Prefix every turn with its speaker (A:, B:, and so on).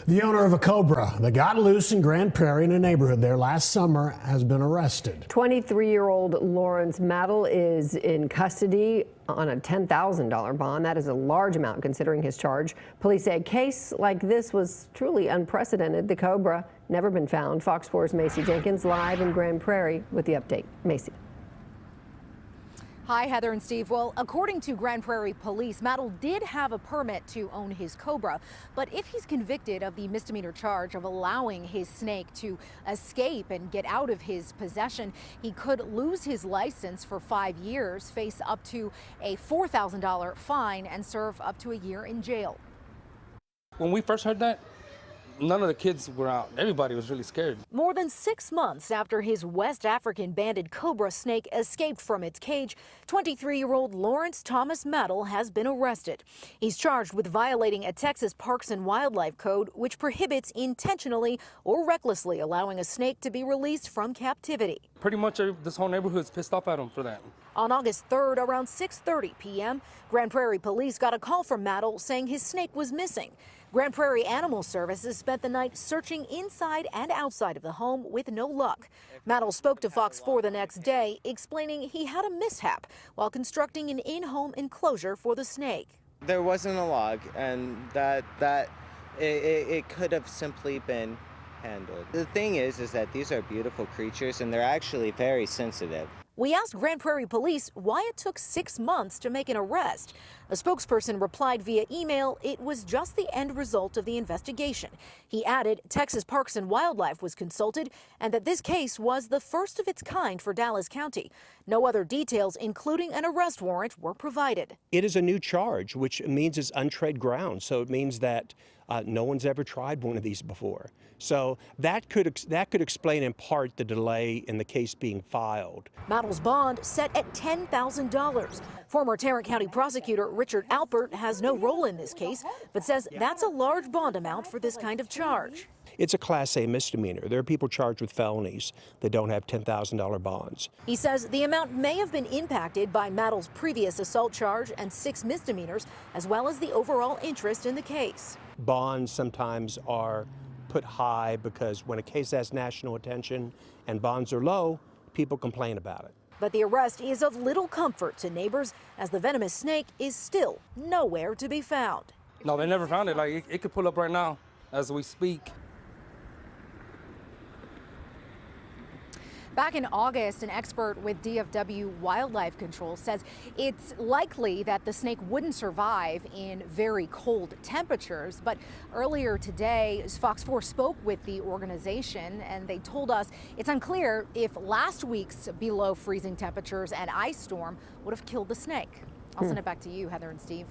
A: The owner of a cobra that got loose in Grand Prairie in a neighborhood there last summer has been arrested.
B: 23-year-old Lawrence Maddle is in custody on a $10,000 bond. That is a large amount considering his charge. Police say a case like this was truly unprecedented. The cobra never been found. Fox 4's Macy Jenkins live in Grand Prairie with the update. Macy.
C: Hi, Heather and Steve. Well, according to Grand Prairie police, Maddle did have a permit to own his cobra, but if he's convicted of the misdemeanor charge of allowing his snake to escape and get out of his possession, he could lose his license for 5 years, face up to a $4,000 fine, and serve up to a year in jail.
D: When we first heard that, none of the kids were out. Everybody was really scared.
C: More than 6 months after his West African Banded Cobra snake escaped from its cage, 23-year-old Lawrence Thomas Maddle has been arrested. He's charged with violating a Texas Parks and Wildlife Code, which prohibits intentionally or recklessly allowing a snake to be released from captivity.
D: Pretty much this whole neighborhood's pissed off at him for that.
C: On August 3rd, around 6:30 p.m., Grand Prairie police got a call from Maddle saying his snake was missing. Grand Prairie Animal Services spent the night searching inside and outside of the home with no luck. Maddle spoke to Fox 4 the next day, explaining he had a mishap while constructing an in-home enclosure for the snake.
E: There wasn't a log, and it could have simply been handled. The thing is that these are beautiful creatures, and they're actually very sensitive.
C: We asked Grand Prairie police why it took 6 months to make an arrest. A spokesperson replied via email it was just the end result of the investigation. He added Texas Parks and Wildlife was consulted and that this case was the first of its kind for Dallas County. No other details, including an arrest warrant, were provided.
F: It is a new charge, which means it's untread ground. So it means that no one's ever tried one of these before. So that could explain in part the delay in the case being filed.
C: Maddle's bond set at $10,000. Former Tarrant County prosecutor Richard Alpert has no role in this case, but says that's a large bond amount for this kind of charge.
F: It's a Class A misdemeanor. There are people charged with felonies that don't have $10,000 bonds.
C: He says the amount may have been impacted by Maddle's previous assault charge and 6 misdemeanors, as well as the overall interest in the case.
F: Bonds sometimes are put high because when a case has national attention and bonds are low, people complain about it.
C: But the arrest is of little comfort to neighbors, as the venomous snake is still nowhere to be found.
D: No, they never found it. Like, it could pull up right now as we speak.
C: Back in August, an expert with DFW Wildlife Control says it's likely that the snake wouldn't survive in very cold temperatures. But earlier today, Fox 4 spoke with the organization, and they told us it's unclear if last week's below freezing temperatures and ice storm would have killed the snake. I'll send it back to you, Heather and Steve.